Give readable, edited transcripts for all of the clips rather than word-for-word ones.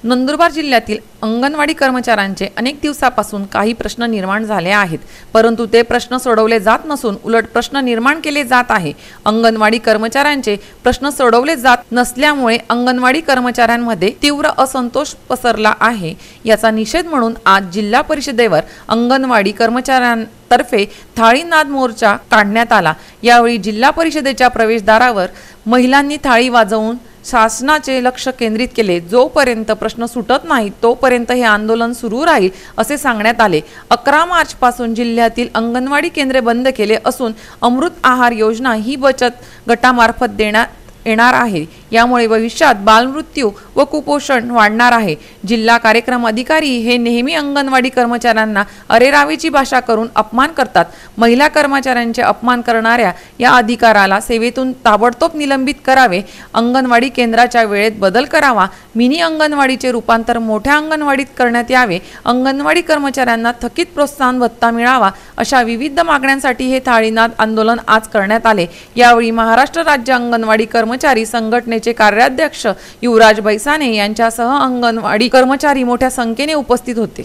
नंदुरबार जिल्ह्यातील अंगणवाडी कर्मचाऱ्यांचे अनेक दिवसापासून काही प्रश्न निर्माण झाले आहेत, परंतु ते प्रश्न सोडवले जात नसून उलट प्रश्न निर्माण केले जात आहे। अंगणवाडी कर्मचाऱ्यांचे प्रश्न सोडवले जात नसल्यामुळे अंगणवाडी कर्मचाऱ्यांमध्ये तीव्र असंतोष पसरला आहे। याचा निषेध म्हणून आज जिल्हा परिषदेवर अंगणवाडी कर्मचाऱ्यांतर्फे थाळीनाद मोर्चा काढण्यात आला। यावेळी जिल्हा परिषदेच्या प्रवेशद्वारावर महिलांनी थाळी वाजवून शासनाचे लक्ष केंद्रित केले। जोपर्यंत प्रश्न सुटत नाही तोपर्यंत हे आंदोलन सुरू राहील असे सांगण्यात आले। 11 मार्च पासून जिल्ह्यातील अंगणवाडी केंद्रे बंद केले असून अमृत आहार योजना ही बचत गटामार्फत देण्यात येणार आहे। यामुळे भविष्यात बालमृत्यू व कुपोषण वाढणार आहे। जिल्हा कार्यक्रम अधिकारी हे नेहमी अंगणवाडी कर्मचाऱ्यांना अरेरावीची भाषा करून अपमान करतात। महिला कर्मचाऱ्यांचे अपमान करणाऱ्या या अधिकाऱ्याला सेवेतून ताबडतोब निलंबित करावे। अंगणवाडी केंद्राच्या वेळेत बदल करावा। मिनी अंगणवाडीचे रूपांतर मोठ्या अंगणवाडीत करण्यात यावे। अंगणवाडी कर्मचाऱ्यांना थकीत प्रोत्साहन भत्ता मिळावा अशा विविध मागण्यांसाठी हे थाळीनाद आंदोलन आज करण्यात आले। यावेळी महाराष्ट्र राज्य अंगणवाडी कर्मचारी संघटनेचे कार्याध्यक्ष युवराज बैसाने यांच्यासह अंगणवाडी कर्मचारी मोठ्या संख्येने उपस्थित होते।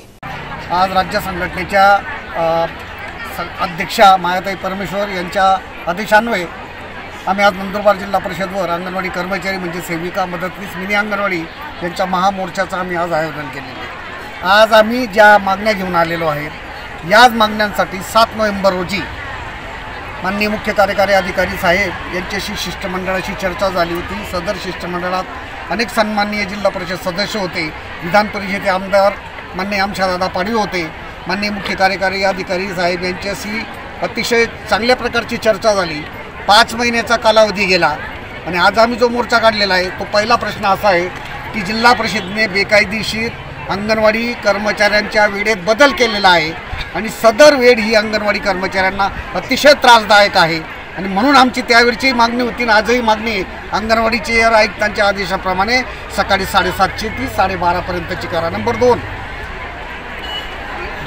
आज राज्य संघटनेच्या अध्यक्षा मायाताई परमेश्वर यांच्या आदेशान्वये आम्ही आज नंदुरबार जिल्हा परिषदवर अंगणवाडी कर्मचारी म्हणजे सेविका, मदतनीस, मिनी अंगणवाडी यांच्या महामोर्चाचं आम्ही आज आयोजन केलेलं आहे। आज आम्ही ज्या मागण्या घेऊन आलेलो आहेत याच मागण्यांसाठी 7 नोव्हेंबर रोजी माननीय मुख्य कार्यकारी अधिकारी साहेब यांच्याशी शिष्टमंडळाशी चर्चा झाली होती। सदर शिष्टमंडळात अनेक सन्माननीय जिल्हा परिषद सदस्य होते, विधान परिषदेचे आमदार माननीय आमशादादा पाडवी होते। माननीय मुख्य कार्यकारी अधिकारी साहेब यांच्याशी अतिशय चांगल्या प्रकारची चर्चा झाली। 5 महिन्याचा कालावधी गेला आणि आज आम्ही जो मोर्चा काढलेला आहे तो पहिला प्रश्न असा आहे की जिल्हा परिषदेने बेकायदेशीर अंगणवाडी कर्मचाऱ्यांच्या वेळेत बदल केलेला आहे आणि सदर वेळ ही अंगणवाडी कर्मचाऱ्यांना अतिशय त्रासदायक आहे आणि म्हणून आमची त्यावेळची मागणी होती आणि आजही मागणी अंगणवाडीचे आयुक्तांच्या आदेशाप्रमाणे सकाळी 7:30 ते 12:30 पर्यंतची करा। नंबर 2,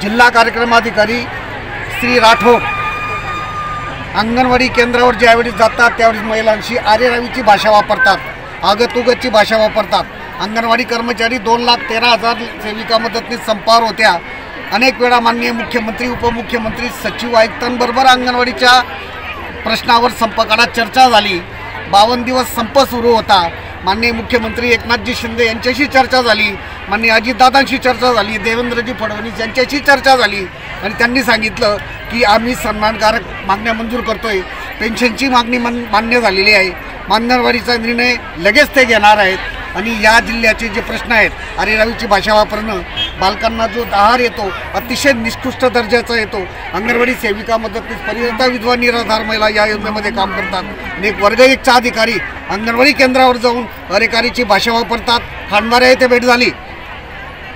जिल्हा कार्यक्रम अधिकारी श्री राठोड अंगणवाडी केंद्रावर ज्यावेळी जातात त्यावेळी महिलांशी आरेरावीची भाषा वापरतात, आगतुगतची भाषा वापरतात। अंगणवाडी कर्मचारी 2,13,000 सेविका मदतनीस संपावर होत्या। अनेक वेळा माननीय मुख्यमंत्री, उपमुख्यमंत्री, सचिव, आयुक्तांबरोबर अंगणवाडीच्या प्रश्नावर संप काळात चर्चा झाली। 52 दिवस संप सुरू होता। माननीय मुख्यमंत्री एकनाथजी शिंदे यांच्याशी चर्चा झाली, माननीय अजितदादांशी चर्चा झाली, देवेंद्रजी फडणवीस यांच्याशी चर्चा झाली आणि त्यांनी सांगितलं की आम्ही सन्मानकारक मागण्या मंजूर करतोय। पेन्शनची मागणी मान्य झालेली आहे। अंगणवाडीचा निर्णय लगेच ते घेणार आहेत आणि या जिल्ह्याचे जे प्रश्न आहेत, अरेरावीची भाषा वापरणं, बालकांना जो आहार येतो अतिशय निकृष्ट दर्जाचा येतो। अंगणवाडी सेविका, मदतनीस, परिवर्ता, विधवा, निराधार महिला या योजनेमध्ये काम करतात आणि एक वर्ग 1चा अधिकारी अंगणवाडी केंद्रावर जाऊन अरेकारीची भाषा वापरतात। खांडवाऱ्या येथे भेट झाली।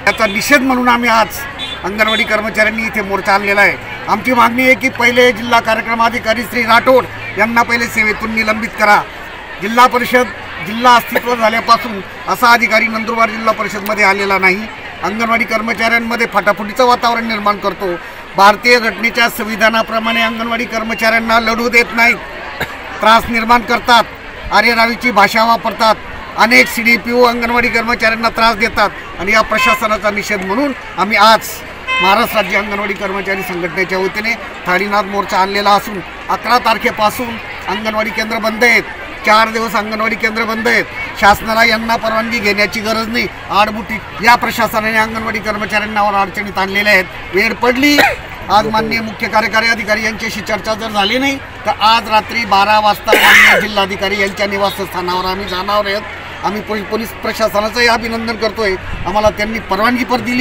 याचा निषेध म्हणून आम्ही आज अंगणवाडी कर्मचाऱ्यांनी इथे मोर्चा आणलेला आहे। आमची मागणी आहे की पहिले जिल्हा कार्यक्रम अधिकारी श्री राठोड यांना पहिले सेवेतून निलंबित करा। जिल्हा परिषद जिल्हा अस्तित्व झाल्यापासून असा अधिकारी नंदुरबार जिल्हा परिषदमध्ये आलेला नाही। अंगणवाडी कर्मचाऱ्यांमध्ये फाटाफुटीचं वातावरण निर्माण करतो। भारतीय घटनेच्या संविधानाप्रमाणे अंगणवाडी कर्मचाऱ्यांना लढू देत नाहीत, त्रास निर्माण करतात, आरेरावीची भाषा वापरतात, अनेक CDPO अंगणवाडी कर्मचाऱ्यांना त्रास देतात आणि या प्रशासनाचा निषेध म्हणून आम्ही आज महाराष्ट्र राज्य अंगणवाडी कर्मचारी संघटनेच्या वतीने थाळीनाद मोर्चा आणलेला असून 11 तारखेपासून अंगणवाडी केंद्र बंद आहेत। 4 दिवस अंगणवाडी केंद्र बंद आहेत। शासनाला यांना परवानगी घेण्याची गरज नाही। आडमुठी या प्रशासनाने अंगणवाडी कर्मचाऱ्यांवर अडचणीत आणलेल्या आहेत। वेळ पडली, आज माननीय मुख्य कार्यकारी अधिकारी यांच्याशी चर्चा जर झाली नाही तर आज रात्री 12 वाजता माननीय जिल्हाधिकारी यांच्या निवासस्थानावर आम्ही जाणार आहोत। आम्ही पोलीस प्रशासनाचंही अभिनंदन करतोय, आम्हाला त्यांनी परवानगी पण दिली।